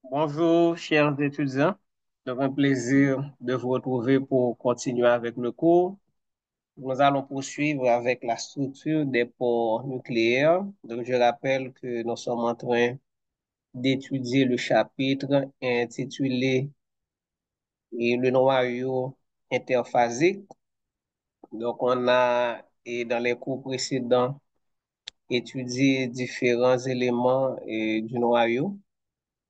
Bonjour, chers étudiants. C'est un plaisir de vous retrouver pour continuer avec le cours. Nous allons poursuivre avec la structure des pores nucléaires. Donc, je rappelle que nous sommes en train d'étudier le chapitre intitulé et le noyau interphasique. Donc, on a, et dans les cours précédents, étudié différents éléments du noyau.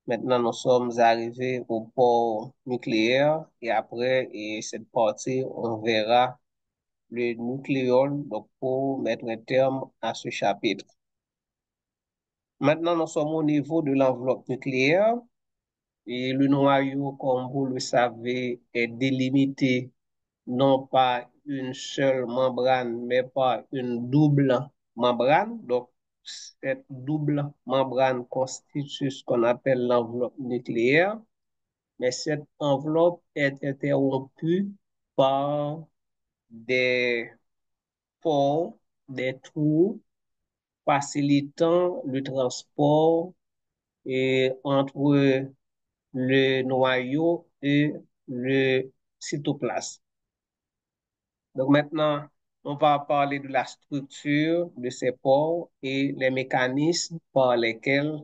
Maintenant, nous sommes arrivés au port nucléaire et après cette partie, on verra le nucléole donc pour mettre un terme à ce chapitre. Maintenant, nous sommes au niveau de l'enveloppe nucléaire et le noyau, comme vous le savez, est délimité non pas une seule membrane, mais par une double membrane. Donc, cette double membrane constitue ce qu'on appelle l'enveloppe nucléaire. Mais cette enveloppe est interrompue par des pores, des trous facilitant le transport entre le noyau et le cytoplasme. Donc maintenant, on va parler de la structure de ces pores et les mécanismes par lesquels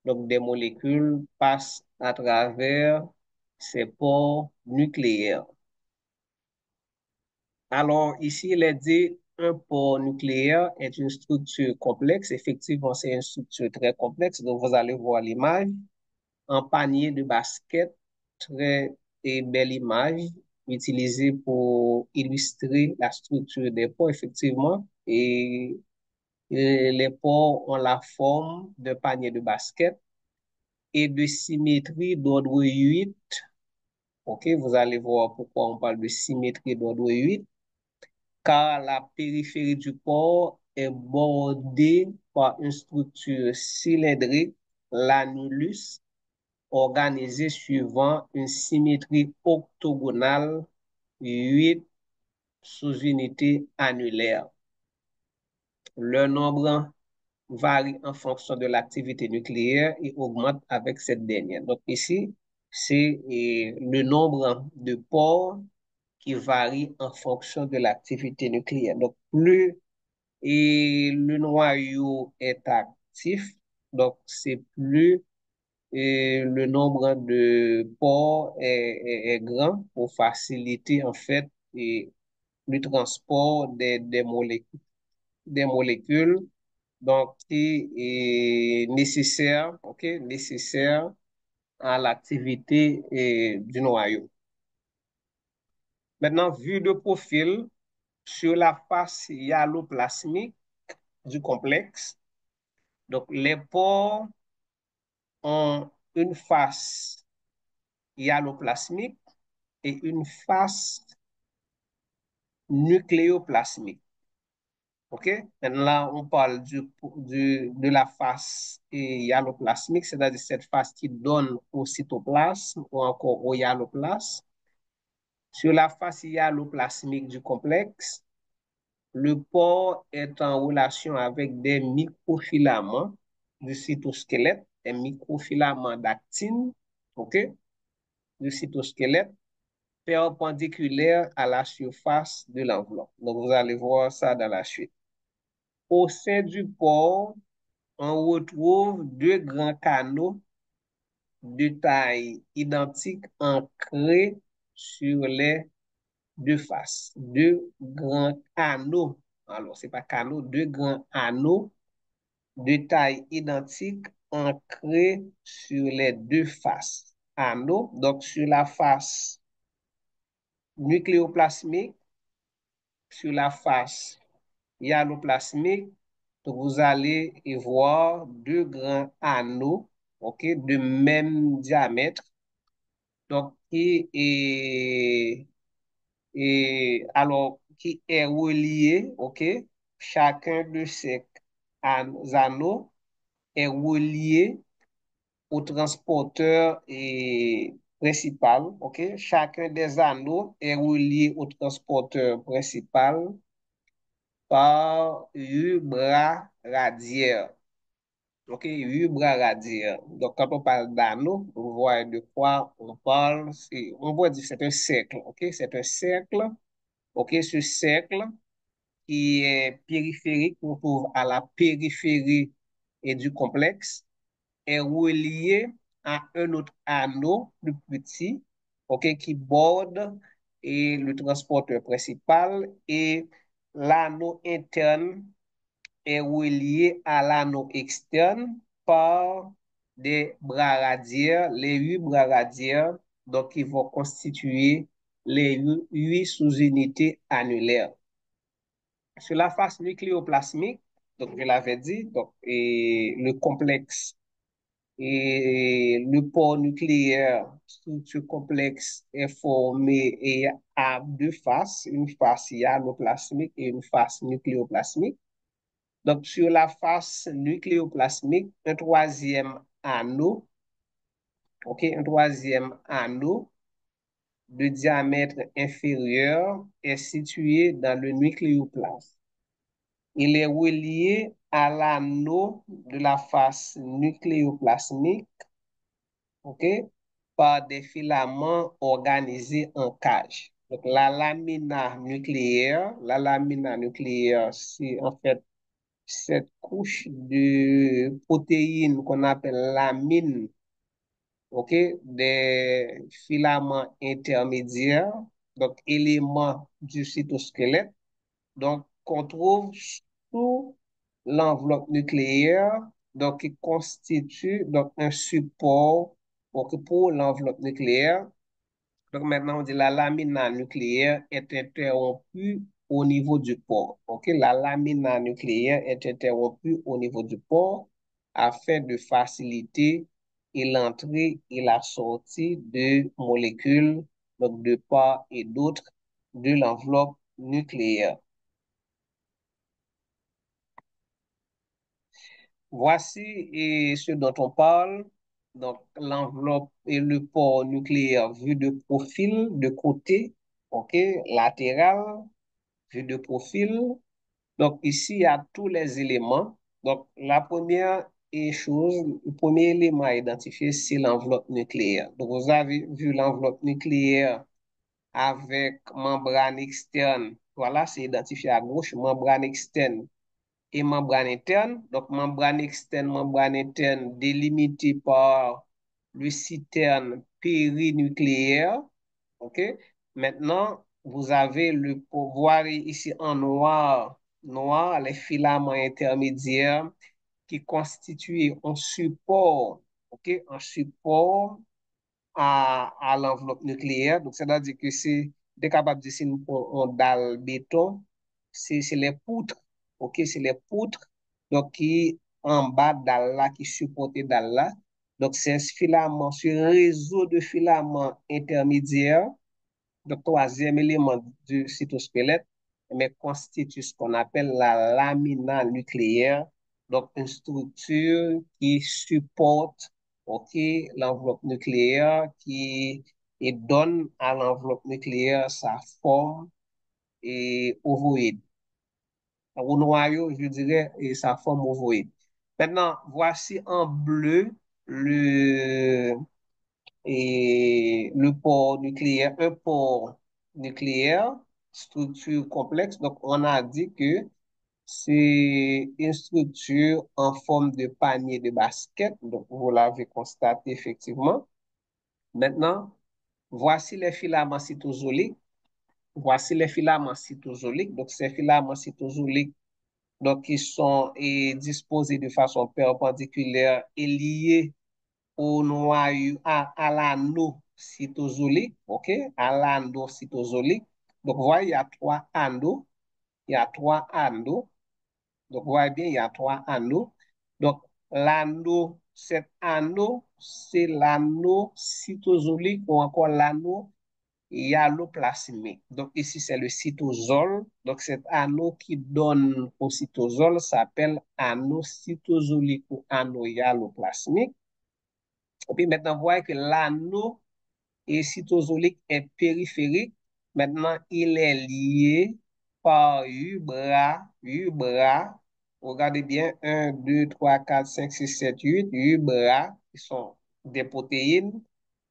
donc, des molécules passent à travers ces pores nucléaires. Alors, ici, il est dit un pore nucléaire est une structure complexe. Effectivement, c'est une structure très complexe. Donc, vous allez voir l'image. Un panier de basket, très et belle image utilisée pour illustrer la structure des pores, effectivement. Et les pores ont la forme d'un panier de basket et de symétrie d'ordre 8. OK, vous allez voir pourquoi on parle de symétrie d'ordre 8. Car la périphérie du pore est bordée par une structure cylindrique, l'annulus, organisée suivant une symétrie octogonale 8 sous-unités annulaires. Le nombre varie en fonction de l'activité nucléaire et augmente avec cette dernière. Donc ici, c'est le nombre de pores qui varie en fonction de l'activité nucléaire. Donc, plus le noyau est actif, donc c'est plus le nombre de pores est grand pour faciliter en fait le transport des molécules donc qui est nécessaire, ok, nécessaire à l'activité du noyau. Maintenant, vu de profil, sur la face hyaloplasmique du complexe, donc les pores ont une face hyaloplasmique et une face nucléoplasmique. OK? Maintenant, là, on parle de la face hyaloplasmique, c'est-à-dire cette face qui donne au cytoplasme ou encore au hyaloplasme. Sur la face hyaloplasmique du complexe, le pore est en relation avec des microfilaments du cytosquelette, des microfilaments d'actine, OK, du cytosquelette, perpendiculaires à la surface de l'enveloppe. Donc, vous allez voir ça dans la suite. Au sein du pore, on retrouve deux grands canaux de taille identique ancrés sur les deux faces. Deux grands anneaux. Alors, c'est pas canaux, deux grands anneaux de taille identique ancrés sur les deux faces. Anneaux, donc sur la face nucléoplasmique, sur la face hyaloplasmique, vous allez y voir deux grands anneaux, ok, de même diamètre, donc alors qui est relié, ok, chacun de ces anneaux est relié au transporteur principal, ok, chacun des anneaux est relié au transporteur principal par un bras radiaire. OK, 8 bras radiaires. Donc, quand on parle d'anneau, vous voyez de quoi on parle. On peut dire que c'est un cercle. OK, c'est un cercle. OK, ce cercle qui est périphérique, on trouve à la périphérie et du complexe, est relié à un autre anneau plus petit, OK, qui borde et le transporteur principal et l'anneau interne est relié à l'anneau externe par des bras radiaires, les 8 bras radiaires, donc qui vont constituer les 8 sous-unités annulaires. Sur la face nucléoplasmique, donc je l'avais dit, donc, et le complexe et le port nucléaire, structure complexe est formé et a deux faces, une face hyaloplasmique et une face nucléoplasmique. Donc, sur la face nucléoplasmique, un troisième anneau, OK, un troisième anneau de diamètre inférieur est situé dans le nucléoplasme. Il est relié à l'anneau de la face nucléoplasmique, OK, par des filaments organisés en cage. Donc, la lamina nucléaire, c'est en fait cette couche de protéines qu'on appelle lamine, OK, des filaments intermédiaires, donc éléments du cytosquelette, donc qu'on trouve sous l'enveloppe nucléaire, donc qui constitue donc un support donc, pour l'enveloppe nucléaire. Donc maintenant, on dit la lamina nucléaire est interrompue au niveau du port. OK? La lamina nucléaire est interrompue au niveau du port afin de faciliter l'entrée et la sortie de molécules, donc de part et d'autre, de l'enveloppe nucléaire. Voici ce dont on parle. Donc, l'enveloppe et le port nucléaire vu de profil, de côté, OK, latéral, vu de profil. Donc, ici, il y a tous les éléments. Donc, la première chose, le premier élément à identifier, c'est l'enveloppe nucléaire. Donc, vous avez vu l'enveloppe nucléaire avec membrane externe. Voilà, c'est identifié à gauche, membrane externe et membrane interne. Donc, membrane interne délimitée par le citerne périnucléaire. OK? Maintenant, vous avez le pouvoir ici en noir, noir, les filaments intermédiaires qui constituent un support, OK? Un support à l'enveloppe nucléaire. Donc, c'est-à-dire que c'est capable de dessiner on dalle béton, c'est les poutres, ok, c'est les poutres, donc qui en bas dalle là, qui supportent dalle là. Donc, c'est un filament, ce réseau de filaments intermédiaires. Le troisième élément du cytosquelette mais constitue ce qu'on appelle la lamina nucléaire, donc une structure qui supporte ok, l'enveloppe nucléaire qui et donne à l'enveloppe nucléaire sa forme et ovoïde. Au noyau, je dirais, et sa forme ovoïde. Maintenant, voici en bleu le le port nucléaire, un port nucléaire, structure complexe. Donc, on a dit que c'est une structure en forme de panier de basket. Donc, vous l'avez constaté effectivement. Maintenant, voici les filaments cytosoliques. Voici les filaments cytosoliques. Donc, ces filaments cytosoliques donc, qui sont disposés de façon perpendiculaire et liés au noyau, à l'anneau cytosolique, OK? À l'anneau cytosolique. Donc, vous voyez, il y a trois anneaux. Il y a trois anneaux. Donc, vous voyez bien, il y a trois anneaux. Donc, l'anneau, cet anneau, c'est l'anneau cytosolique ou encore l'anneau hyaloplasmique. Donc, ici, c'est le cytosol. Donc, cet anneau qui donne au cytosol s'appelle anneau cytosolique ou anneau hyaloplasmique. Et puis maintenant, vous voyez que l'anneau cytosolique est périphérique. Maintenant, il est lié par 8 bras, Regardez bien, un, 2, 3, 4, 5, 6, 7, 8, 8 bras qui sont des protéines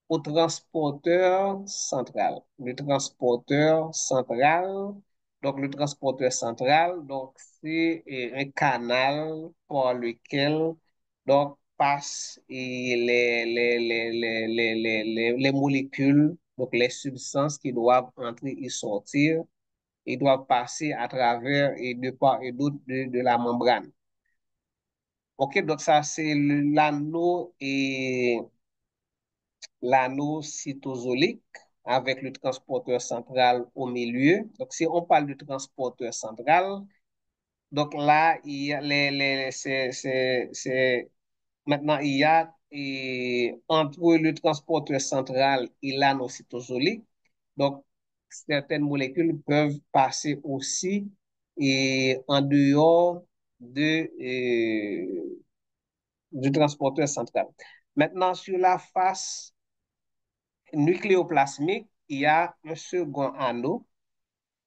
au transporteur central. Le transporteur central, donc le transporteur central, donc c'est un canal par lequel donc passent les molécules, donc les substances qui doivent entrer et sortir, et doivent passer à travers et de part et d'autre de la membrane. Ok, donc ça c'est l'anneau cytosolique avec le transporteur central au milieu. Donc, si on parle du transporteur central, donc là, il y a maintenant, il y a entre le transporteur central et l'anneau cytosolique, donc, certaines molécules peuvent passer aussi en dehors du transporteur central. Maintenant, sur la face nucléoplasmique, il y a un second anneau.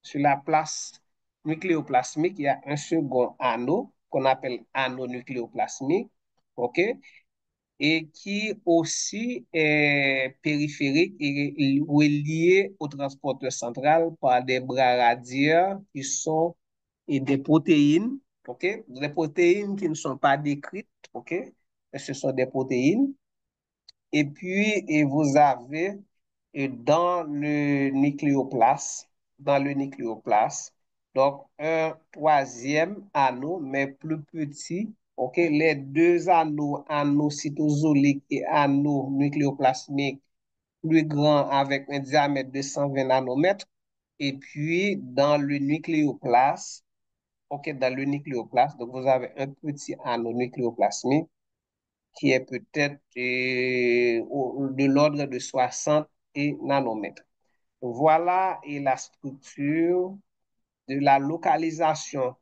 Sur la place nucléoplasmique, il y a un second anneau qu'on appelle anneau nucléoplasmique, OK? Et qui aussi est périphérique et relié au transporteur central par des bras radiaux qui sont des protéines, OK? Des protéines qui ne sont pas décrites, OK? Ce sont des protéines. Et puis, et vous avez dans le nucléoplaste, donc un troisième anneau, mais plus petit. OK? Les deux anneaux, anneau cytosolique et anneau nucléoplasmique, plus grand avec un diamètre de 120 nanomètres. Et puis, dans le nucléoplaste, OK, dans le nucléoplaste, donc vous avez un petit anneau nucléoplasmique qui est peut-être de l'ordre de 60 nanomètres. Voilà et la structure de la localisation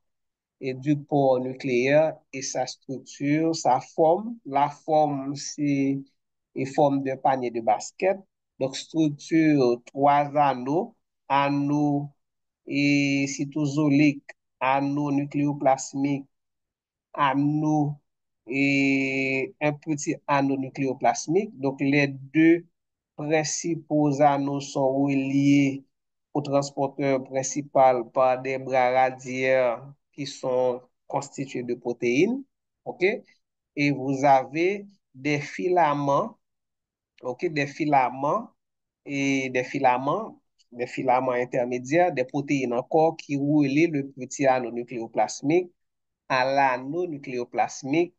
et du port nucléaire et sa structure, sa forme. La forme, c'est une forme de panier de basket. Donc, structure, trois anneaux, anneaux et cytosolique, anneaux nucléoplasmique, anneau et un petit anneau nucléoplasmique. Donc, les deux principaux anneaux sont reliés au transporteur principal par des bras radiaires qui sont constitués de protéines. OK? Et vous avez des filaments, OK? Des filaments intermédiaires, des protéines encore qui relient le petit anneau nucléoplasmique à l'anneau nucléoplasmique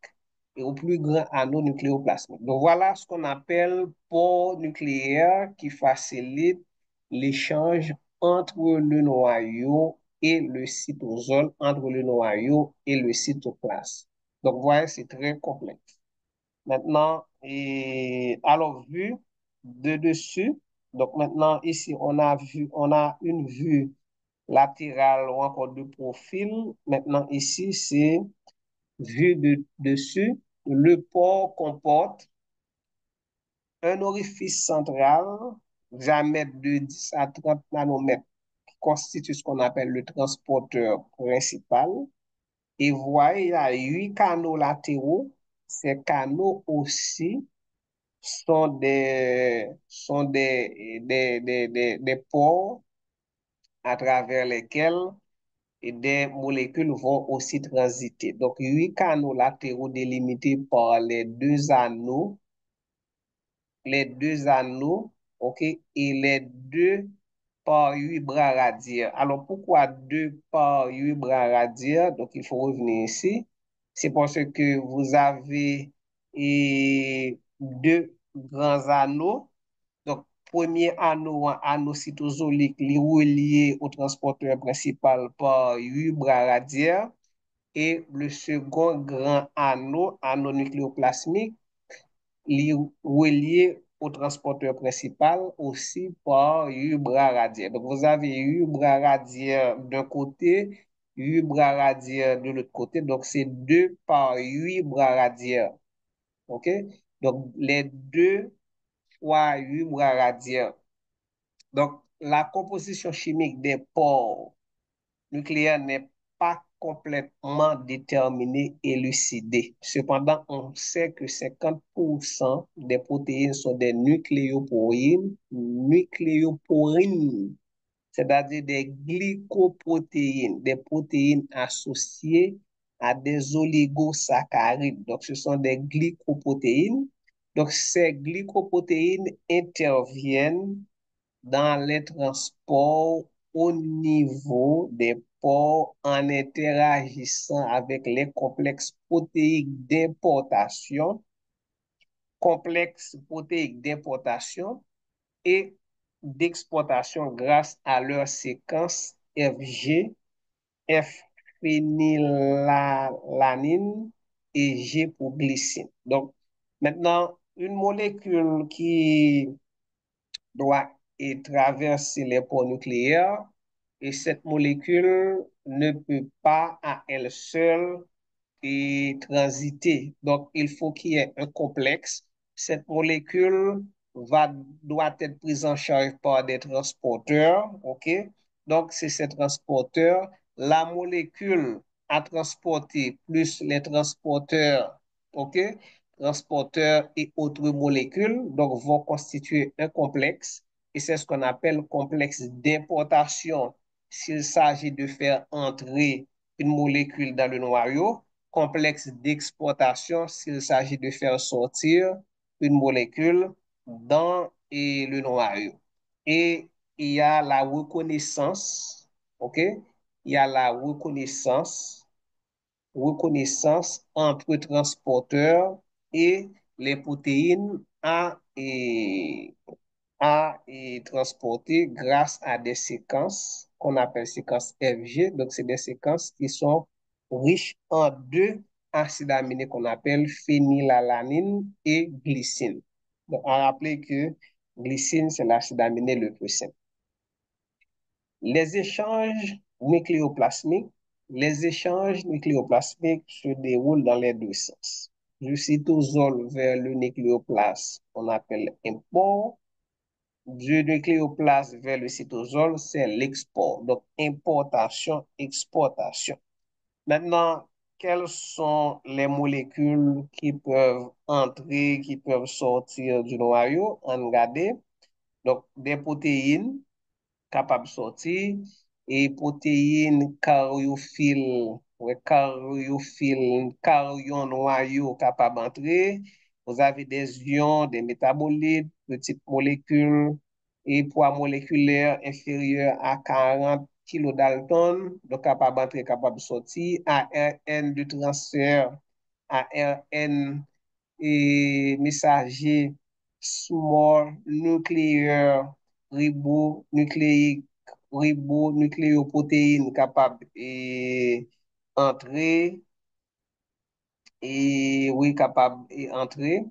et au plus grand anneau nucléoplasmique. Donc voilà ce qu'on appelle port nucléaire qui facilite l'échange entre le noyau et le cytosol, entre le noyau et le cytoplasme. Donc voilà, c'est très complexe. Maintenant, alors vu de dessus, donc maintenant ici on a une vue latérale ou encore de profil. Maintenant ici c'est vu de dessus, le port comporte un orifice central, diamètre de 10 à 30 nanomètres, qui constitue ce qu'on appelle le transporteur principal. Et voyez, il y a 8 canaux latéraux. Ces canaux aussi sont des ports à travers lesquels et des molécules vont aussi transiter. Donc, 8 canaux latéraux délimités par les deux anneaux, OK, et les deux par 8 bras radiaires. Alors, pourquoi 2 par 8 bras radiaires? Donc, il faut revenir ici. C'est parce que vous avez deux grands anneaux. Donc, premier anneau, anneau cytosolique, li relié au transporteur principal par 8 bras radiaires. Et le second grand anneau, anneau nucléoplasmique, li relié au transporteur principal aussi par 8 bras radiaires. Donc, vous avez 8 bras radiaires d'un côté, 8 bras radiaires de l'autre côté. Donc, c'est 2 par 8 bras radiaires. OK? Donc, les deux fois 8 bras radiaires. Donc, la composition chimique des pores nucléaires n'est pas complètement déterminé, élucidé. Cependant, on sait que 50% des protéines sont des nucléoporines, c'est-à-dire des glycoprotéines, des protéines associées à des oligosaccharides. Donc, ce sont des glycoprotéines. Donc, ces glycoprotéines interviennent dans les transports au niveau des pores en interagissant avec les complexes protéiques d'importation, complexes protéiques d'importation et d'exportation grâce à leur séquence FG, F-phénylalanine et G pour glycine. Donc, maintenant, une molécule qui doit traverser les pores nucléaires et cette molécule ne peut pas à elle seule transiter. Donc, il faut qu'il y ait un complexe. Cette molécule doit être prise en charge par des transporteurs. OK? Donc, c'est ces transporteurs. La molécule à transporter plus les transporteurs, OK? Transporteurs et autres molécules, donc vont constituer un complexe. Et c'est ce qu'on appelle complexe d'importation s'il s'agit de faire entrer une molécule dans le noyau, complexe d'exportation s'il s'agit de faire sortir une molécule dans le noyau. Et il y a la reconnaissance, OK? Il y a la reconnaissance entre transporteurs et les protéines à transporter grâce à des séquences qu'on appelle séquences FG. Donc, c'est des séquences qui sont riches en deux acides aminés qu'on appelle phénylalanine et glycine. Donc, on rappelle que glycine, c'est l'acide aminé le plus simple. Les échanges nucléoplasmiques, les échanges nucléoplasmiques se déroulent dans les deux sens. Du cytosol vers le nucléoplasme, on appelle import. Du nucléoplasme vers le cytosol, c'est l'export. Donc, importation, exportation. Maintenant, quelles sont les molécules qui peuvent entrer, qui peuvent sortir du noyau? On regarde. Donc, des protéines capables de sortir et protéines caryophiles, ouais, caryon noyau capables d'entrer. Vous avez des ions, des métabolites, petites molécules et poids moléculaire inférieur à 40 kilodaltons, donc capable d'entrer, capable de sortir. ARN de transfert, ARN et messager small nucléaire ribonucléique ribonucléoprotéines capables d'entrer et oui capable d'entrer.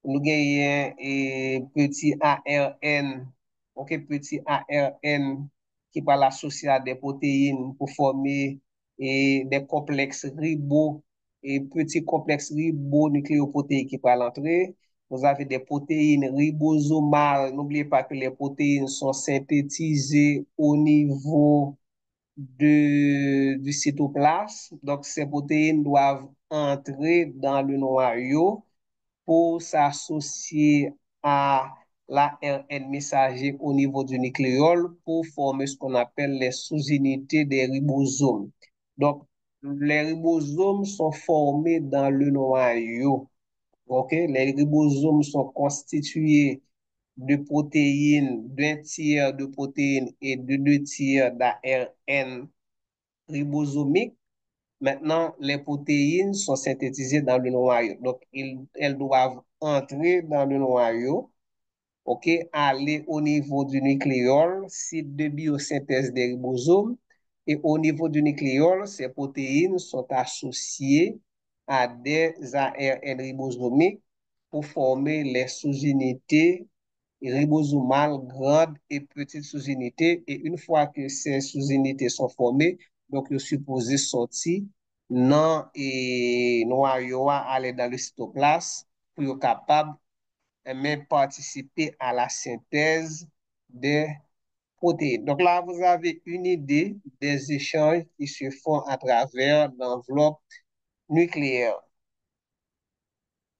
Nous gagnons petit ARN, ok, petit ARN qui va l'associer à des protéines pour former des complexes ribo et petits complexes ribonucléoprotéiques qui va l'entrer. Vous avez des protéines ribosomales. N'oubliez pas que les protéines sont synthétisées au niveau du cytoplasme. Donc, ces protéines doivent entrer dans le noyau pour s'associer à l'ARN messager au niveau du nucléole pour former ce qu'on appelle les sous-unités des ribosomes. Donc, les ribosomes sont formés dans le noyau. OK? Les ribosomes sont constitués de protéines, d'un tiers de protéines et de deux tiers d'ARN ribosomique. Maintenant, les protéines sont synthétisées dans le noyau. Donc, elles doivent entrer dans le noyau, OK, aller au niveau du nucléole, site de biosynthèse des ribosomes. Et au niveau du nucléole, ces protéines sont associées à des ARN ribosomiques pour former les sous-unités ribosomales grandes et petites sous-unités. Et une fois que ces sous-unités sont formées, donc le supposé sorti dans et noyau aller dans le cytoplasme pour être capable de participer à la synthèse des protéines. Donc là, vous avez une idée des échanges qui se font à travers l'enveloppe nucléaire.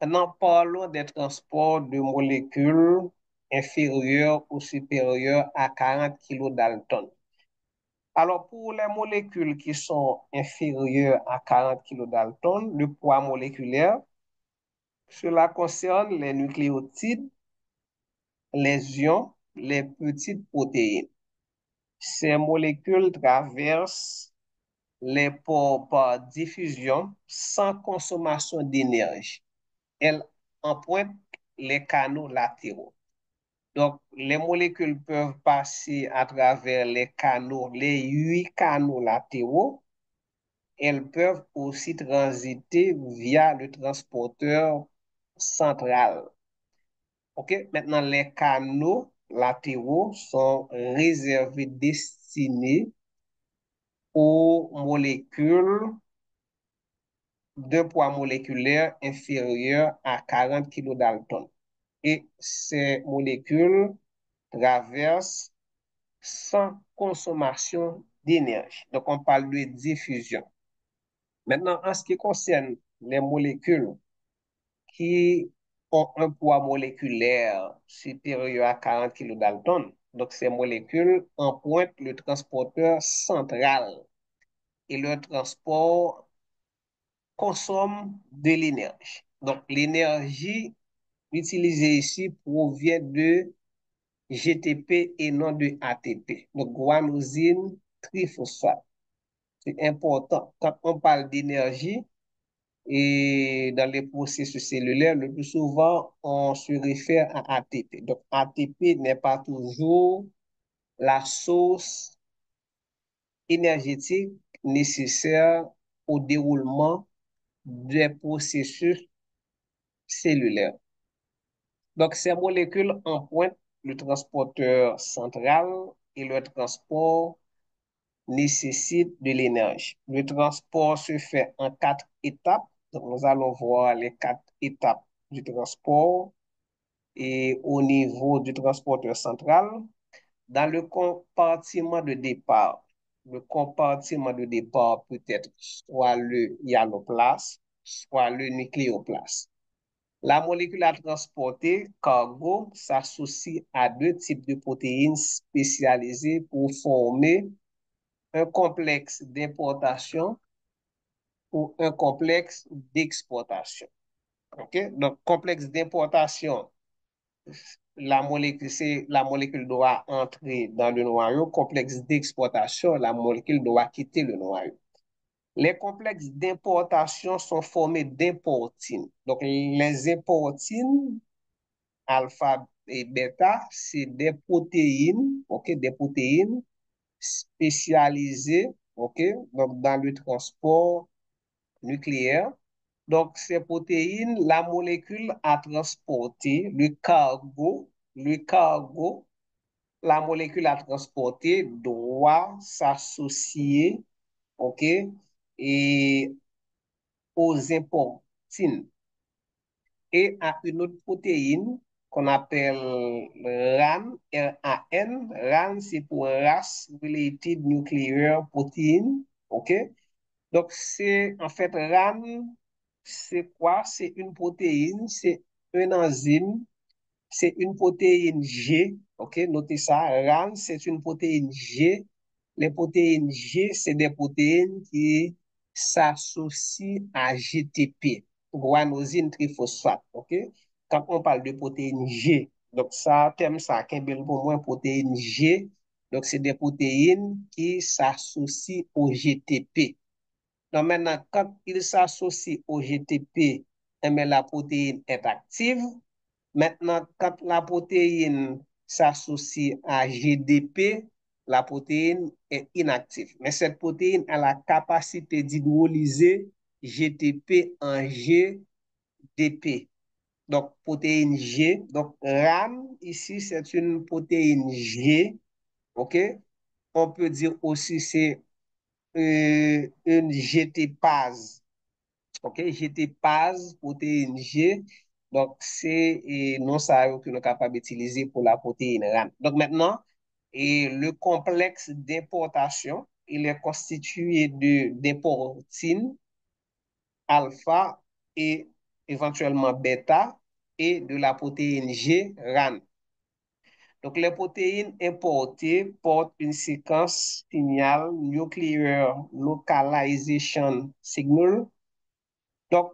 Maintenant, parlons des transports de molécules inférieures ou supérieures à 40 kilodaltons. Alors, pour les molécules qui sont inférieures à 40 kilodaltons, le poids moléculaire, cela concerne les nucléotides, les ions, les petites protéines. Ces molécules traversent les pores par diffusion sans consommation d'énergie. Elles empruntent les canaux latéraux. Donc, les molécules peuvent passer à travers les 8 canaux latéraux. Elles peuvent aussi transiter via le transporteur central. OK? Maintenant, les canaux latéraux sont réservés, destinés aux molécules d'un poids moléculaire inférieur à 40 kilodaltons. Et ces molécules traversent sans consommation d'énergie. Donc, on parle de diffusion. Maintenant, en ce qui concerne les molécules qui ont un poids moléculaire supérieur à 40 kilodaltons, donc ces molécules empruntent le transporteur central et le transport consomme de l'énergie. Donc, l'énergie utilisée ici provient de GTP et non de ATP. Donc, guanosine triphosphate. C'est important. Quand on parle d'énergie et dans les processus cellulaires, le plus souvent, on se réfère à ATP. Donc, ATP n'est pas toujours la source énergétique nécessaire au déroulement des processus cellulaires. Donc, ces molécules empruntent le transporteur central et le transport nécessite de l'énergie. Le transport se fait en 4 étapes. Donc, nous allons voir les 4 étapes du transport et au niveau du transporteur central. Dans le compartiment de départ, le compartiment de départ peut être soit le hyaloplaste, soit le nucléoplaste. La molécule à transporter, cargo, s'associe à 2 types de protéines spécialisées pour former un complexe d'importation ou un complexe d'exportation. OK? Donc, complexe d'importation, la molécule doit entrer dans le noyau. Complexe d'exportation, la molécule doit quitter le noyau. Les complexes d'importation sont formés d'importines. Donc, les importines, alpha et bêta, c'est des protéines, OK, des protéines spécialisées, OK, donc dans le transport nucléaire. Donc, ces protéines, la molécule a transporté le cargo, la molécule a transporté doit s'associer, OK, et aux importines et à une autre protéine qu'on appelle RAN, R-A-N. RAN, c'est pour Race Related Nuclear Protein, OK? Donc, c'est, en fait, RAN, c'est quoi? C'est une protéine, c'est un enzyme, c'est une protéine G, ok? Notez ça, RAN, c'est une protéine G. Les protéines G, c'est des protéines qui s'associent à GTP, guanosine triphosphate, ok? Quand on parle de protéines G, donc ça, terme ça, qu'un pour moi, protéine G, donc c'est des protéines qui s'associent au GTP. Donc maintenant, quand il s'associe au GTP, eh bien, la protéine est active. Maintenant, quand la protéine s'associe à GDP, la protéine est inactive. Mais cette protéine a la capacité d'hydrolyser GTP en GDP. Donc, protéine G. Donc, RAM, ici, c'est une protéine G. OK? On peut dire aussi c'est une GT-pase. OK? GT-pase, protéine G. Donc, c'est non ça que nous sommes capables d'utiliser pour la protéine RAM. Donc, maintenant, Et le complexe d'importation, il est constitué des protéines alpha et éventuellement bêta et de la protéine G, RAN. Donc, les protéines importées portent une séquence signal Nuclear Localization Signal. Donc,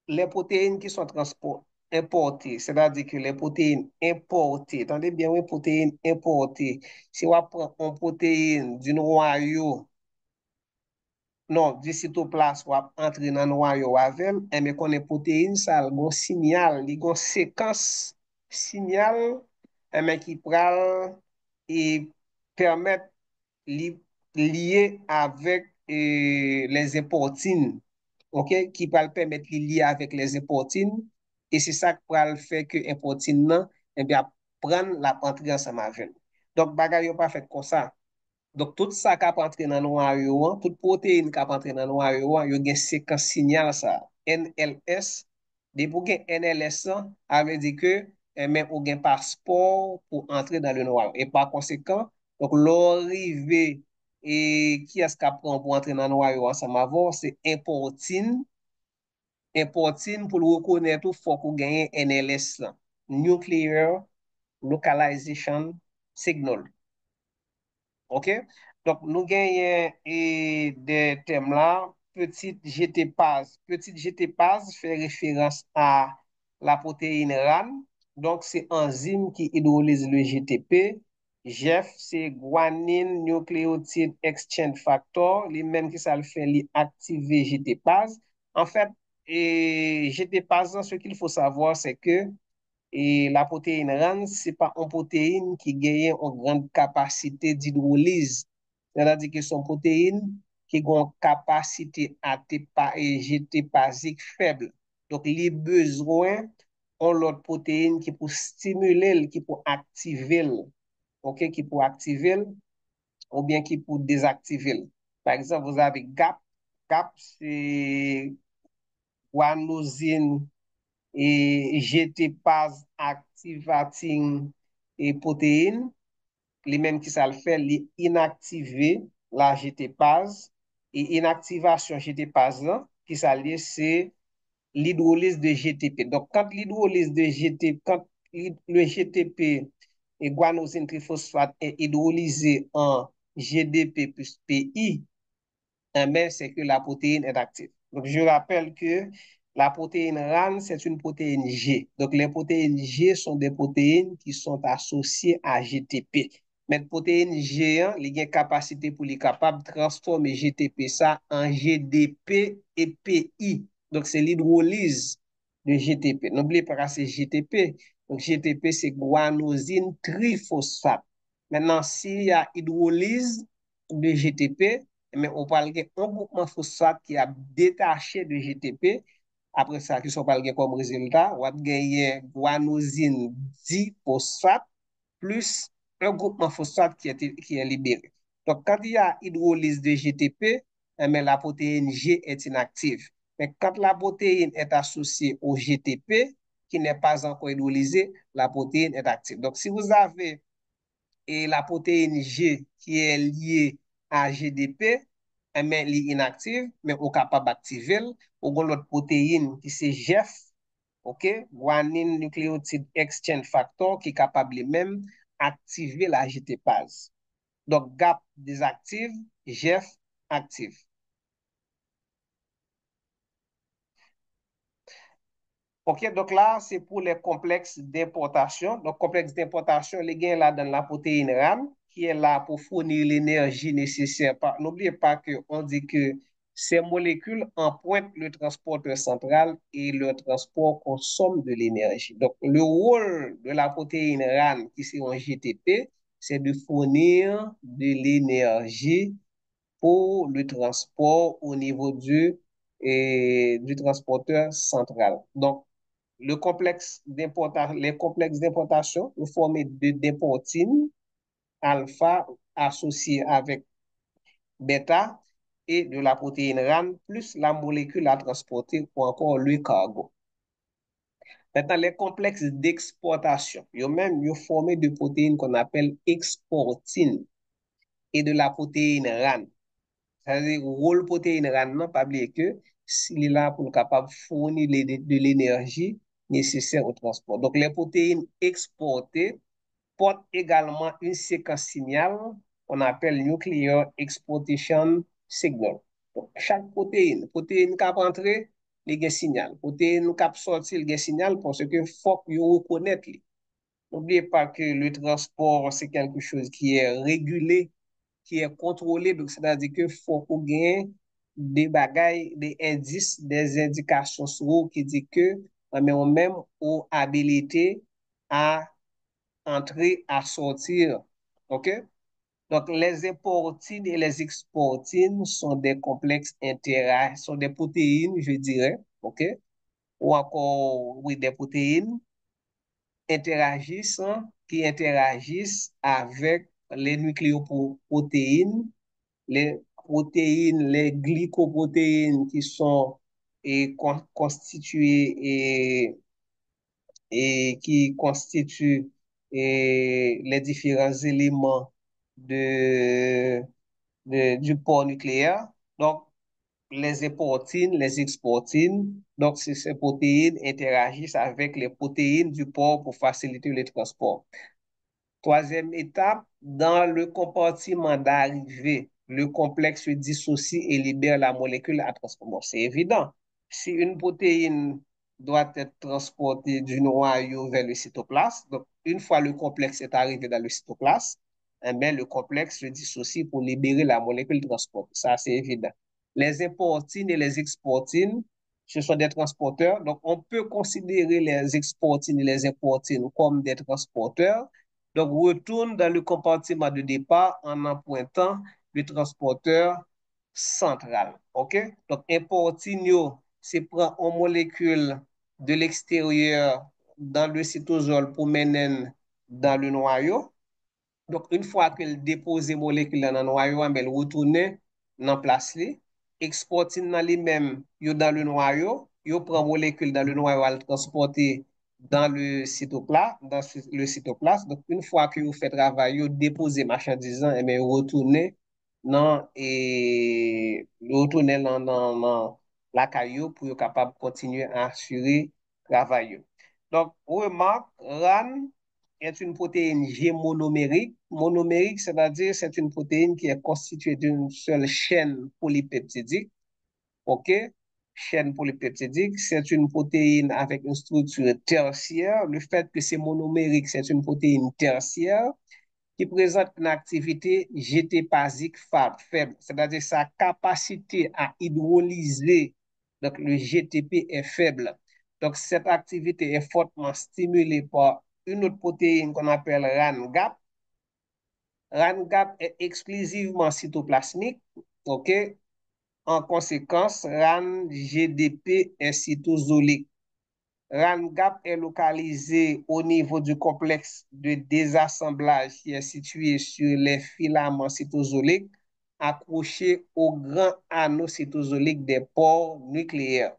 les protéines qui sont importées, c'est-à-dire que les protéines importées, attendez bien, oui, protéines importées, si on prend une protéine du noyau, non, du cytoplasme, on entre dans le noyau avec, mais qu'on est protéine, ça a un signal, il y a une séquence signal, mais qui pral et permettre lié avec les importines, ok, qui va le permettre de lier avec les importines, et c'est ça qui va le faire que importine nan, eh bien, prendre la entrer ensemble avec. Donc, bagay yo pas fait comme ça. Donc, tout ça qui a entré dans le noyau, toute protéine qui a entré dans le noyau, il y a une séquence signal ça, NLS. Dès pour que NLS, ça veut dire que mais ou un passeport pour entrer dans le noyau. Et par conséquent, donc l'arrivée et qui est-ce qu'on prend pour entrer dans le noyau ensemble avant, c'est importine. Importine pour le reconnaître, il faut qu'on gagne NLS là. Nuclear Localization Signal. OK? Donc, nous gagnons des thèmes là. Petite GTPase. Petite GTPase fait référence à la protéine RAN. Donc, c'est enzyme qui hydrolyse le GTP. GEF, c'est guanine nucléotide exchange factor. Les mêmes qui ça le fait activer GTPase. En fait, GTPase, ce qu'il faut savoir, c'est que et la protéine RAN, ce n'est pas une protéine qui gagne une grande capacité d'hydrolyse. C'est-à-dire que c'est une protéine qui a une capacité GT-basique faible. Donc, les besoins ont l'autre protéine qui peut stimuler, qui peut activer, ok, qui peut activer ou bien qui peut désactiver. Par exemple, vous avez GAP. GAP, c'est guanosine et GT-Pase activating et protéine, les mêmes qui ça le fait, les inactiver la GT-Pase et inactivation GT-Pase là, qui ça lié, c'est l'hydrolyse de GTP. Donc, quand l'hydrolyse de GTP, quand le GTP et guanosine triphosphate est hydrolysé en GDP plus PI, mais c'est que la protéine est active. Donc, je rappelle que la protéine RAN, c'est une protéine G. Donc, les protéines G sont des protéines qui sont associées à GTP. Mais la protéine G, hein, il y a une capacité pour les capables de transformer GTP ça en GDP et PI. Donc, c'est l'hydrolyse de GTP. N'oubliez pas que c'est GTP. Donc, GTP, c'est guanosine triphosphate. Maintenant, s'il y a hydrolyse de GTP, mais on parle d'un groupement phosphate qui a détaché de GTP. Après ça, qui sont parlé comme résultat, on a gagné guanosine diphosphate plus un groupement phosphate qui est libéré. Donc, quand il y a hydrolyse de GTP, mais la protéine G est inactive. Mais quand la protéine est associée au GTP, qui n'est pas encore hydrolysée, la protéine est active. Donc, si vous avez et la protéine G qui est liée à GDP, mais elle est inactive, mais on est capable d'activer. On a l'autre protéine qui c'est GEF, ok, guanine nucléotide exchange factor, qui est capable même activer la GTPase. Donc, GAP désactive, GEF active. Ok, donc là, c'est pour les complexes d'importation. Donc, complexe d'importation, les gains là dans la protéine RAM, qui est là pour fournir l'énergie nécessaire. N'oubliez pas qu'on dit que ces molécules empruntent le transporteur central et le transport consomme de l'énergie. Donc, le rôle de la protéine RAM, qui c'est un GTP, c'est de fournir de l'énergie pour le transport au niveau du transporteur central. Donc, les complexes d'importation sont formés d'importines alpha associées avec bêta et de la protéine RAN plus la molécule à transporter ou encore le cargo. Maintenant, les complexes d'exportation, ils même ils formé de protéines qu'on appelle exportines et de la protéine RAN. C'est-à-dire, le rôle protéine RAN, non, pas oublier que s'il est là pour être capable de fournir de l'énergie nécessaire au transport. Donc, les protéines exportées portent également une séquence signal qu'on appelle Nuclear Exportation Signal. Donc, chaque protéine qui a rentré, il y a un signal. Protéine qui a sorti, il y a un signal parce que faut que vous reconnaître. N'oubliez pas que le transport, c'est quelque chose qui est régulé, qui est contrôlé. Donc, c'est-à-dire que faut qu'on gagne des bagailles, des indices, des indications sur vous qui dit que mais on même ou habilité à entrer, à sortir. OK? Donc, les importines et les exportines sont des complexes sont des protéines, je dirais, OK? Ou encore, oui, des protéines qui interagissent avec les nucléoprotéines, les glycoprotéines qui sont constituées et qui constituent les différents éléments de, du port nucléaire. Donc, les importines, les exportines, donc ces protéines interagissent avec les protéines du port pour faciliter le transport. Troisième étape, dans le compartiment d'arrivée, le complexe se dissocie et libère la molécule à transport. C'est évident. Si une protéine doit être transportée du noyau vers le cytoplasme, donc une fois le complexe est arrivé dans le cytoplasme, eh bien, le complexe se dissocie pour libérer la molécule transport. Ça, c'est évident. Les importines et les exportines, ce sont des transporteurs. Donc, on peut considérer les exportines et les importines comme des transporteurs. Donc, retourne dans le compartiment de départ en empruntant le transporteur central. OK? Donc, importino, c'est prendre une molécule de l'extérieur dans le cytosol pour mener dans le noyau. Donc, une fois qu'elle dépose les molécules dans le noyau, elle retourne dans la place. Exportine dans lui-même, dans le noyau, il prend molécule dans le noyau, elle transporter dans le cytoplasme, Donc, une fois que vous faites travail, vous déposez marchandises, et bien, retourner dans la caillou pour être capable de continuer à assurer le travail. Donc, remarque, RAN est une protéine G monomérique. Monomérique, c'est-à-dire c'est une protéine qui est constituée d'une seule chaîne polypeptidique. OK? Chaîne polypeptidique, c'est une protéine avec une structure tertiaire. Le fait que c'est monomérique, c'est une protéine tertiaire qui présente une activité GT-basique faible, c'est-à-dire sa capacité à hydrolyser, donc le GTP est faible. Donc, cette activité est fortement stimulée par une autre protéine qu'on appelle RAN-GAP. RAN-GAP est exclusivement cytoplasmique, OK? En conséquence, RAN-GDP est cytosolique. RAN-GAP est localisé au niveau du complexe de désassemblage qui est situé sur les filaments cytosoliques accrochés au grand anneau cytosolique des pores nucléaires.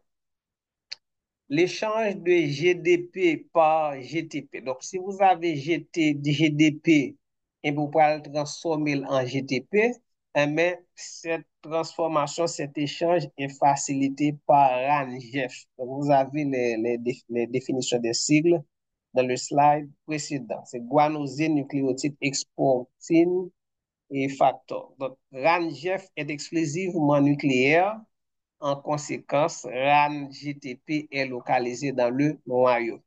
L'échange de GDP par GTP. Donc, si vous avez GDP et vous pouvez le transformer en GTP, mais cette transformation, cet échange est facilité par RANGEF. Donc, vous avez les définitions des sigles dans le slide précédent. C'est guanosine, nucléotide, exportine et facteur. Donc, RANGEF est exclusivement nucléaire. En conséquence, RAN-GTP est localisé dans le noyau.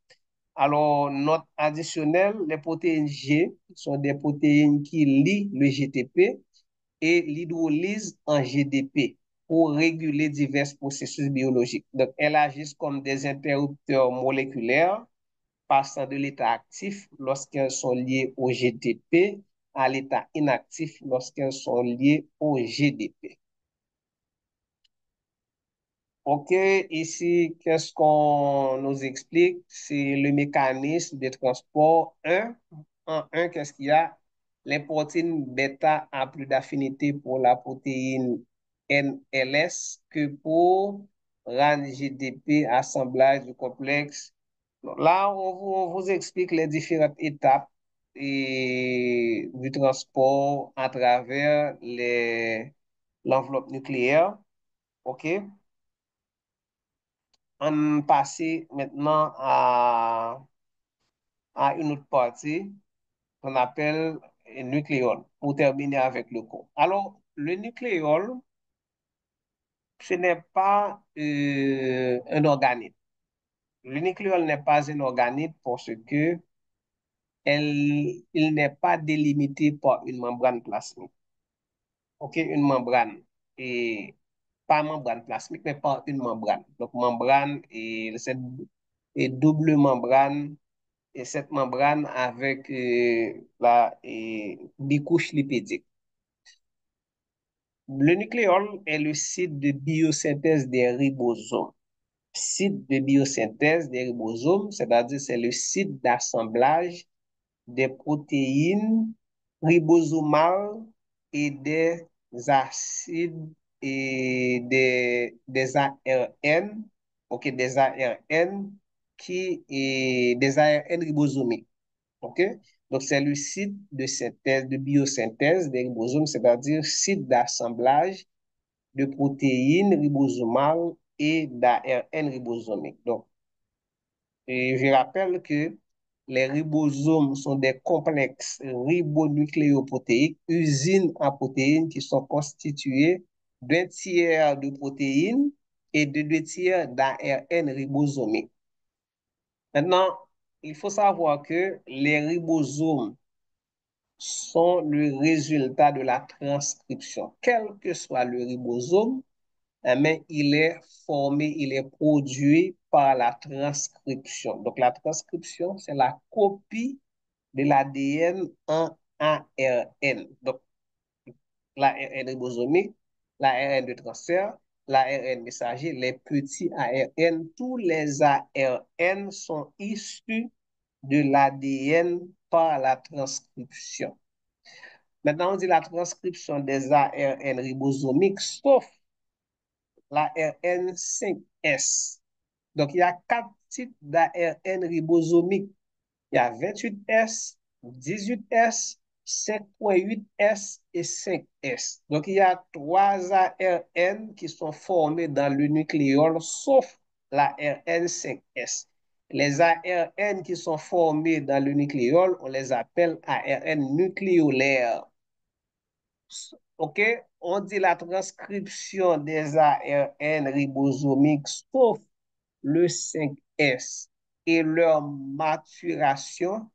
Alors, note additionnelle, les protéines G sont des protéines qui lient le GTP et l'hydrolyse en GDP pour réguler divers processus biologiques. Donc, elles agissent comme des interrupteurs moléculaires passant de l'état actif lorsqu'elles sont liées au GTP à l'état inactif lorsqu'elles sont liées au GDP. OK, ici, qu'est-ce qu'on nous explique? C'est le mécanisme de transport 1. En 1, qu'est-ce qu'il y a? Les protéines bêta a plus d'affinité pour la protéine NLS que pour RAN-GDP, assemblage du complexe Là, on vous explique les différentes étapes du transport à travers l'enveloppe nucléaire. OK? On passe maintenant à une autre partie qu'on appelle le nucléole pour terminer avec le cours. Alors, le nucléole, ce n'est pas un organisme. Le nucléole n'est pas un organisme parce que il n'est pas délimité par une membrane plasmique. OK, une membrane. Et pas membrane plasmique, mais par une membrane. Donc, membrane et double membrane, et cette membrane avec bicouche lipidique. Le nucléole est le site de biosynthèse des ribosomes. Site de biosynthèse des ribosomes, c'est-à-dire c'est le site d'assemblage des protéines ribosomales et des acides et des ARN, ok, des ARN ribosomiques, ok? Donc, c'est le site de synthèse, de biosynthèse des ribosomes, c'est-à-dire site d'assemblage de protéines ribosomales et d'ARN ribosomiques. Donc, et je rappelle que les ribosomes sont des complexes ribonucléoprotéiques, usines à protéines qui sont constituées d'un tiers de protéines et de deux tiers d'ARN ribosomique. Maintenant, il faut savoir que les ribosomes sont le résultat de la transcription. Quel que soit le ribosome, mais il est formé, il est produit par la transcription. Donc, la transcription, c'est la copie de l'ADN en ARN. Donc, l'ARN ribosomique, l'ARN de transfert, l'ARN messager, les petits ARN, tous les ARN sont issus de l'ADN par la transcription. Maintenant, on dit la transcription des ARN ribosomiques, sauf la RN5S. Donc, il y a quatre types d'ARN ribosomiques. Il y a 28S, 18S, 5.8S et 5S. Donc, il y a trois ARN qui sont formés dans le nucléole, sauf la RN5S. Les ARN qui sont formés dans le nucléole, on les appelle ARN nucléolaires. OK? On dit la transcription des ARN ribosomiques, sauf le 5S, et leur maturation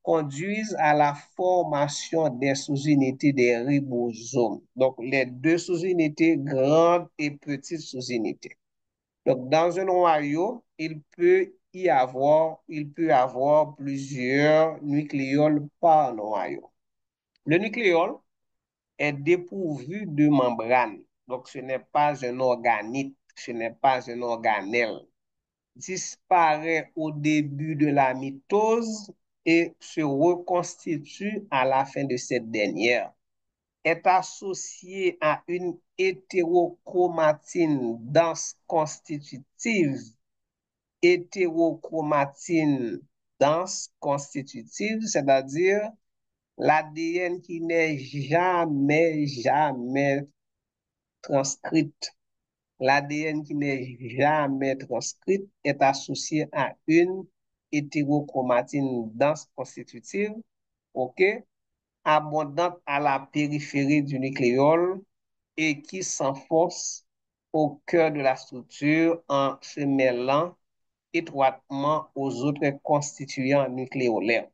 conduisent à la formation des sous-unités des ribosomes. Donc, les deux sous-unités, grandes et petites sous-unités. Donc, dans un noyau, il peut y avoir plusieurs nucléoles par noyau. Le nucléole est dépourvu de membrane. Donc, ce n'est pas un organite, ce n'est pas un organelle. Disparaît au début de la mitose et se reconstitue à la fin de cette dernière. Est associé à une hétérochromatine dense constitutive. Hétérochromatine dense constitutive, c'est-à-dire l'ADN qui n'est jamais transcrite. L'ADN qui n'est jamais transcrite est associé à une hétérochromatine dense constitutive, ok, abondante à la périphérie du nucléole et qui s'enfonce au cœur de la structure en se mêlant étroitement aux autres constituants nucléolaires.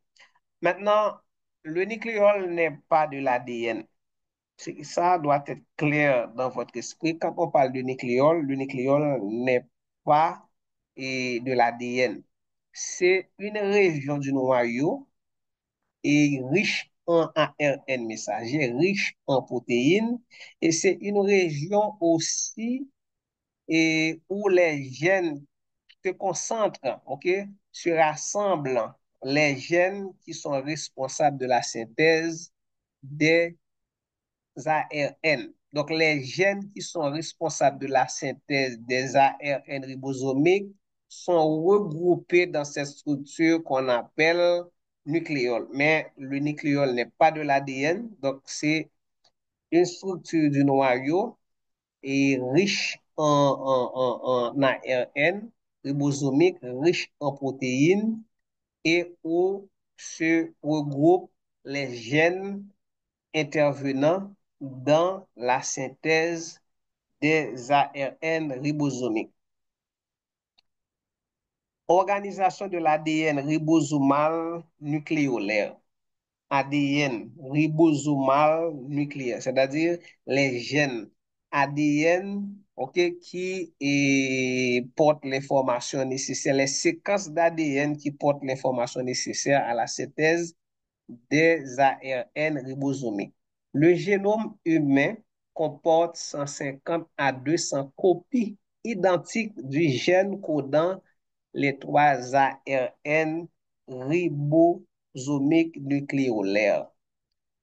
Maintenant, le nucléole n'est pas de l'ADN. Ça doit être clair dans votre esprit. Quand on parle de nucléole, le nucléole n'est pas de l'ADN. C'est une région du noyau et riche en ARN messager, riche en protéines, et c'est une région aussi où les gènes se concentrent, ok, se rassemblent, les gènes qui sont responsables de la synthèse des ARN. Donc, les gènes qui sont responsables de la synthèse des ARN ribosomiques sont regroupés dans cette structure qu'on appelle nucléole. Mais le nucléole n'est pas de l'ADN, donc c'est une structure du noyau et riche en ARN ribosomique, riche en protéines et où se regroupent les gènes intervenant dans la synthèse des ARN ribosomiques. Organisation de l'ADN ribosomal nucléolaire. ADN ribosomal nucléaire, c'est-à-dire les gènes ADN, ok, qui portent l'information nécessaire, les séquences d'ADN qui portent l'information nécessaire à la synthèse des ARN ribosomiques. Le génome humain comporte 150 à 200 copies identiques du gène codant les trois ARN ribosomiques nucléolaires.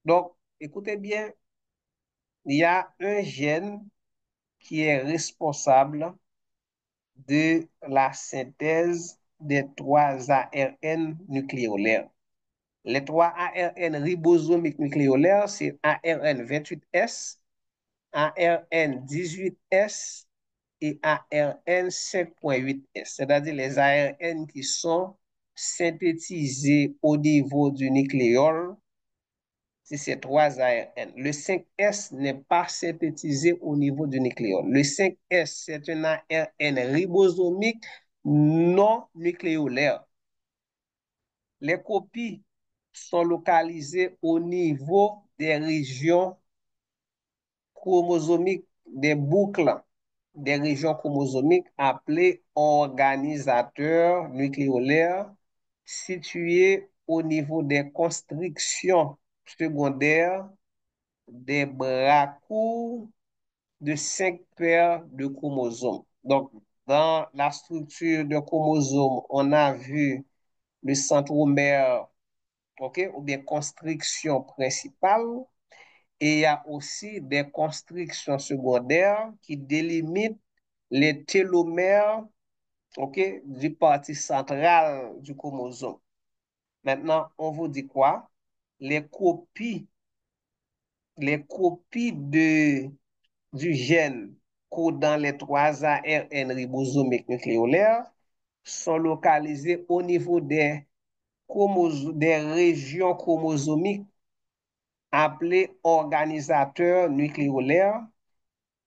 Donc, écoutez bien, il y a un gène qui est responsable de la synthèse des trois ARN nucléolaires. Les trois ARN ribosomiques nucléolaires, c'est ARN 28S, ARN 18S et ARN 5.8S, c'est-à-dire les ARN qui sont synthétisés au niveau du nucléole, c'est ces trois ARN. Le 5S n'est pas synthétisé au niveau du nucléole. Le 5S, c'est un ARN ribosomique non nucléolaire. Les copies sont localisées au niveau des régions chromosomiques, des boucles des régions chromosomiques appelées organisateurs nucléolaires situées au niveau des constrictions secondaires des bras courts de 5 paires de chromosomes. Donc, dans la structure de chromosomes, on a vu le centromère, ok, ou bien constriction principale, et il y a aussi des constrictions secondaires qui délimitent les télomères, ok, du partie centrale du chromosome. Maintenant, on vous dit quoi? Les copies, les copies du gène codant les trois ARN ribosomiques nucléolaires sont localisées au niveau des régions chromosomiques appelées organisateurs nucléolaires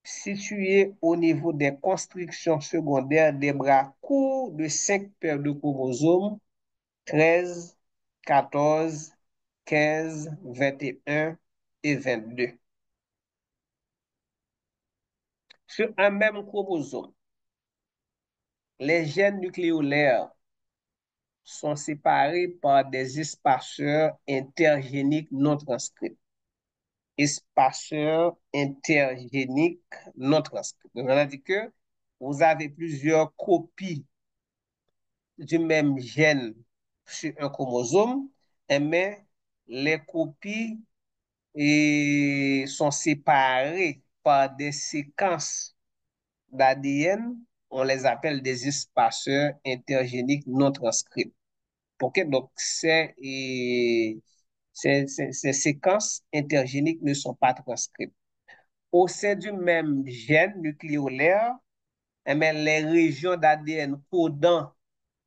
situées au niveau des constrictions secondaires des bras courts de 5 paires de chromosomes 13, 14, 15, 21 et 22. Sur un même chromosome, les gènes nucléolaires sont séparés par des espaceurs intergéniques non transcrits. Espaceurs intergéniques non transcrits. Donc, on a dit que vous avez plusieurs copies du même gène sur un chromosome, mais les copies sont séparées par des séquences d'ADN, on les appelle des espaceurs intergéniques non transcrits. OK? Donc, ces séquences intergéniques ne sont pas transcrites. Au sein du même gène nucléolaire, eh bien, les régions d'ADN codant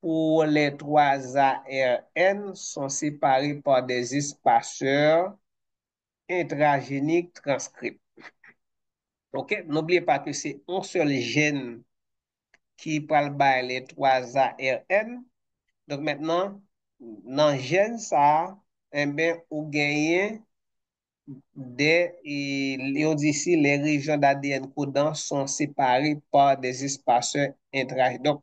pour les trois ARN sont séparées par des espaceurs intragéniques transcrits. OK? N'oubliez pas que c'est un seul gène qui parle les trois ARN. Donc maintenant, dans le gène, ça, eh bien, ou gagné on dit ici, les régions d'ADN codant sont séparées par des espaceurs intra. Donc,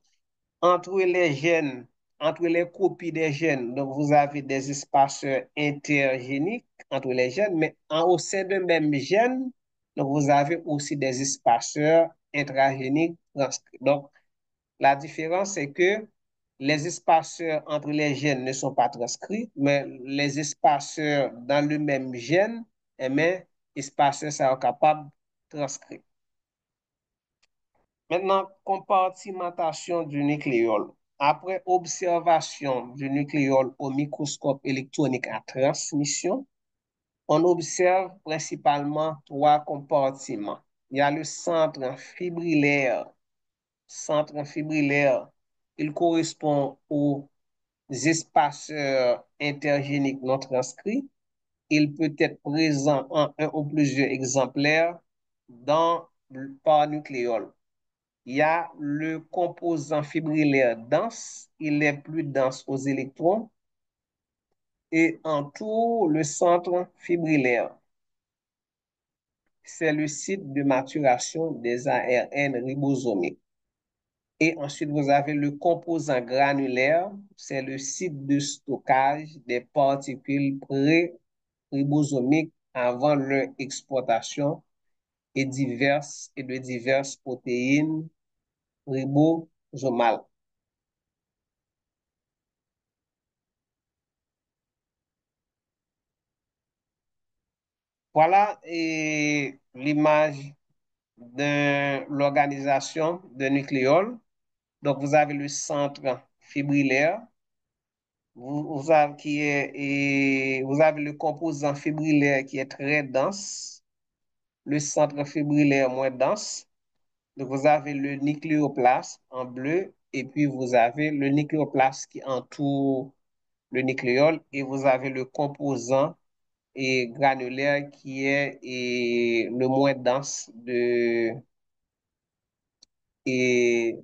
entre les gènes, entre les copies des gènes, donc vous avez des espaceurs intergéniques entre les gènes, mais au sein d'un même gène, donc vous avez aussi des espaceurs intragéniques transcrits. Donc, la différence, c'est que les espaceurs entre les gènes ne sont pas transcrits, mais les espaceurs dans le même gène, eh bien, espaceurs sont capables de transcrire. Maintenant, compartimentation du nucléole. Après observation du nucléole au microscope électronique à transmission, on observe principalement trois compartiments. Il y a le centre fibrillaire. Centre fibrillaire, il correspond aux espaceurs intergéniques non transcrits. Il peut être présent en un ou plusieurs exemplaires par nucléole. Il y a le composant fibrillaire dense, il est plus dense aux électrons et entoure le centre fibrillaire. C'est le site de maturation des ARN ribosomiques. Et ensuite, vous avez le composant granulaire, c'est le site de stockage des particules pré-ribosomiques avant leur exportation et de diverses protéines ribosomales. Voilà l'image de l'organisation de nucléole. Donc, vous avez le centre fibrillaire, vous avez le composant fibrillaire qui est très dense, le centre fibrillaire moins dense. Donc, vous avez le nucléoplaste en bleu et puis vous avez le nucléoplaste qui entoure le nucléole et vous avez le composant granulaire qui est le moins dense et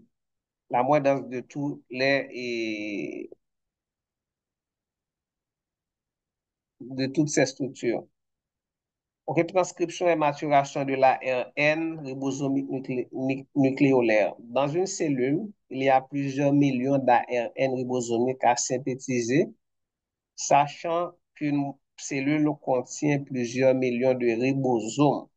la moins dense de tous de toutes ces structures. Retranscription et maturation de l'ARN ribosomique nucléolaire. Dans une cellule, il y a plusieurs millions d'ARN ribosomiques à synthétiser, sachant qu'une cellule contient plusieurs millions de ribosomes.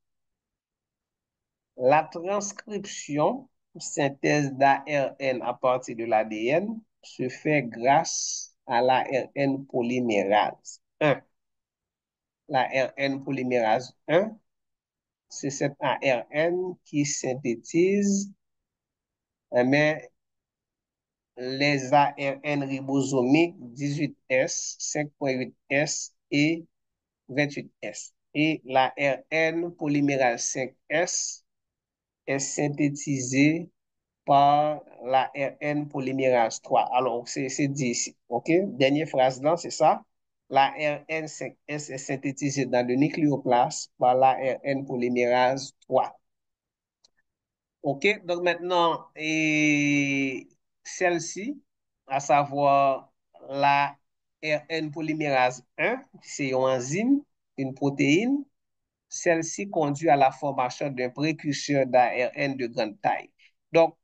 La transcription, synthèse d'ARN à partir de l'ADN, se fait grâce à l'ARN polymérase 1. L'ARN polymérase 1, c'est cet ARN qui synthétise mais, les ARN ribosomiques 18S, 5.8S et 28S. Et l'ARN polymérase 5S est synthétisé par l'ARN polymérase 3. Alors, c'est dit ici. OK? Dernière phrase là, c'est ça. L'ARN 5S est synthétisé dans le nucléoplaste par l'ARN polymérase 3. OK, donc maintenant, celle-ci, à savoir la RN polymérase 1, c'est une enzyme, une protéine, celle-ci conduit à la formation d'un précurseur d'ARN de grande taille. Donc,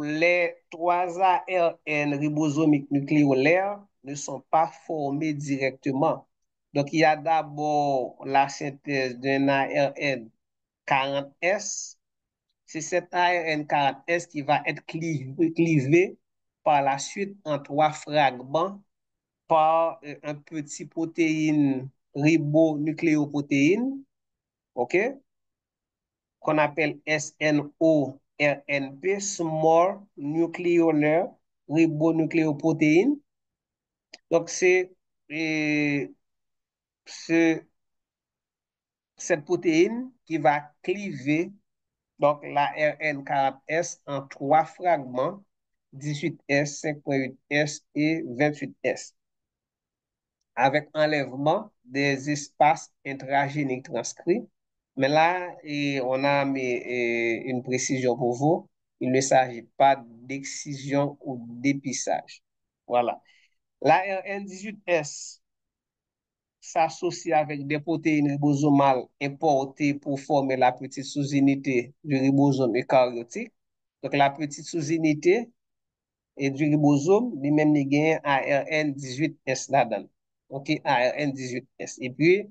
les trois ARN ribosomiques nucléolaires ne sont pas formés directement. Donc, il y a d'abord la synthèse d'un ARN 40S. C'est cet ARN 40S qui va être clivé par la suite en trois fragments par un petit protéine ribonucléoprotéine, OK, qu'on appelle SNO-RNP, Small Nucleolar Ribonucléoprotéine. Donc, euh, c'est cette protéine qui va cliver donc la RN40S en trois fragments, 18S, 5.8S et 28S, avec enlèvement des espaces intragéniques transcrits. Mais là, on a mis une précision pour vous. Il ne s'agit pas d'excision ou d'épissage. Voilà. La RN18S s'associe avec des protéines ribosomales importées pour former la petite sous-unité du ribosome eukaryotique. Donc, la petite sous-unité et du ribosome, lui-même, il gagne ARN18S là-dedans. OK, ARN18S. Et puis,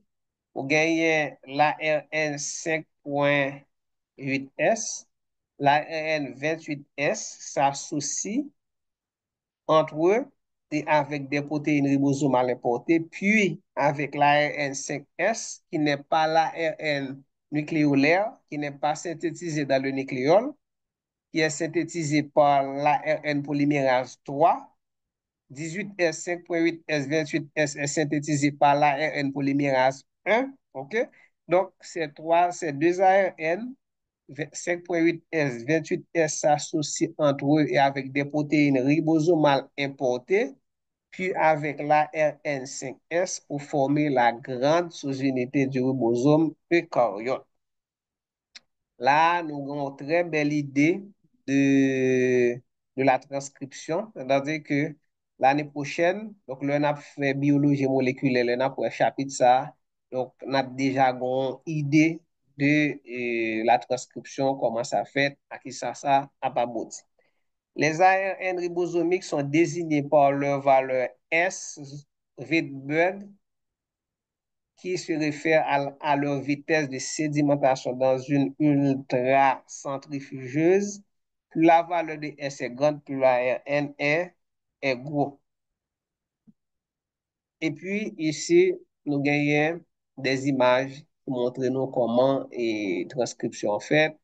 vous gagnez l'ARN5.8S. L'ARN28S s'associe entre eux et avec des protéines ribosomales importées, puis avec l'ARN5S, qui n'est pas l'ARN nucléolaire, qui n'est pas synthétisé dans le nucléole, qui est synthétisé par l'ARN polymérase 3. 18S, 5.8S, 28S est synthétisé par l'ARN polymérase 1. OK? Donc, ces deux ARN, 5.8S, 28S s'associent entre eux et avec des protéines ribosomales importées, puis avec l'ARN 5S pour former la grande sous-unité du ribosome eucaryote. Là, nous avons une très belle idée de la transcription. C'est-à-dire que l'année prochaine, donc, on a fait biologie moléculaire, on a pour un chapitre ça. Donc, on a déjà une idée de la transcription, comment ça fait, à qui ça a pas abouti. Les ARN ribosomiques sont désignés par leur valeur S, V de Bird, qui se réfère à leur vitesse de sédimentation dans une ultracentrifugeuse. Plus la valeur de S est grande, plus la RN est gros. Et puis, ici, nous gagnons des images qui montrent nous comment et transcription fait.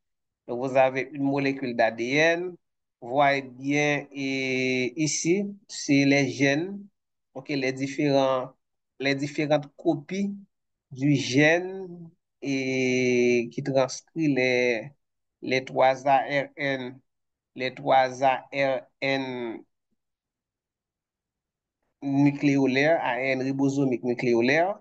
Donc, vous avez une molécule d'ADN. Vous voyez bien et ici, c'est les gènes, ok, les différentes copies du gène et qui transcrit les trois ARN, les trois ARN nucléolaires, ARN ribosomique nucléolaire.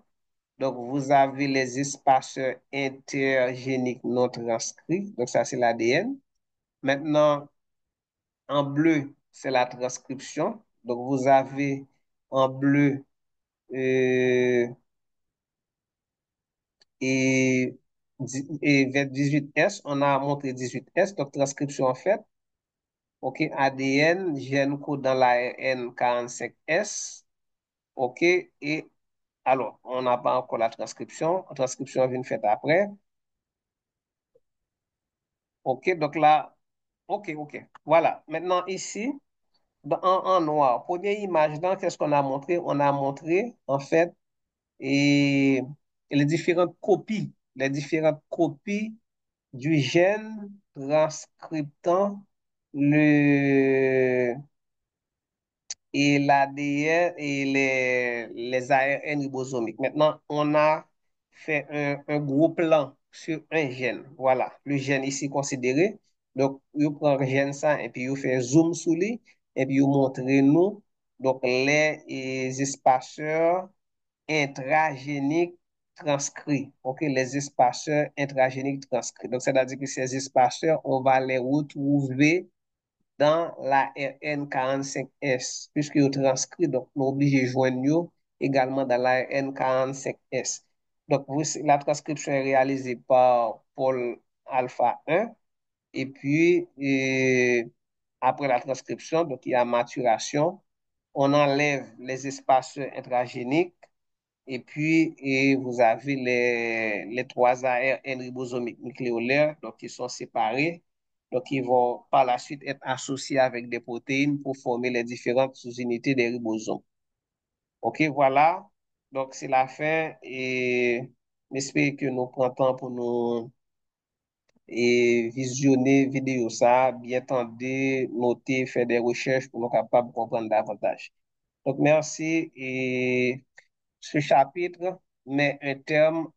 Donc, vous avez les espaceurs intergéniques non transcrits. Donc, ça, c'est l'ADN. Maintenant, en bleu, c'est la transcription. Donc, vous avez en bleu euh, et, vers 18S, on a montré 18S, donc transcription en fait. OK, ADN, gène code dans l'ARN 45S. OK, et alors, on n'a pas encore la transcription. La transcription vient faite après. OK, donc là, OK. Voilà. Maintenant, ici, en noir, première image, qu'est-ce qu'on a montré? On a montré, en fait, et les différentes copies du gène transcriptant le, et l'ADN et les ARN ribosomiques. Maintenant, on a fait un gros plan sur un gène. Voilà, le gène ici considéré. Donc, vous prenez le gène ça et puis vous faites zoom sur lui et puis vous montrez nous donc les espaceurs intragéniques transcrits. OK, les espaceurs intragéniques transcrits. Donc, c'est-à-dire que ces espaceurs, on va les retrouver dans la RN45S, puisque vous transcrit, donc nous obligés de joindre également dans la RN45S. Donc, la transcription est réalisée par Paul Alpha 1, et puis, après la transcription, donc il y a maturation, on enlève les espaces intragéniques et puis, vous avez les trois ARN ribosomiques nucléolaires, donc qui sont séparés, donc qui vont par la suite être associés avec des protéines pour former les différentes sous-unités des ribosomes. OK, voilà. Donc, c'est la fin et j'espère que nous prenons temps pour nous visionner vidéo ça, bien tenter, noter, faire des recherches pour nous capables de comprendre davantage. Donc, merci et ce chapitre met un terme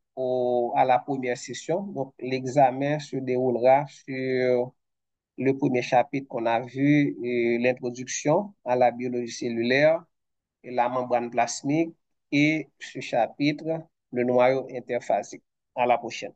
à la première session. Donc, l'examen se déroulera sur le premier chapitre qu'on a vu, l'introduction à la biologie cellulaire et la membrane plasmique, et ce chapitre, le noyau interphasique. À la prochaine.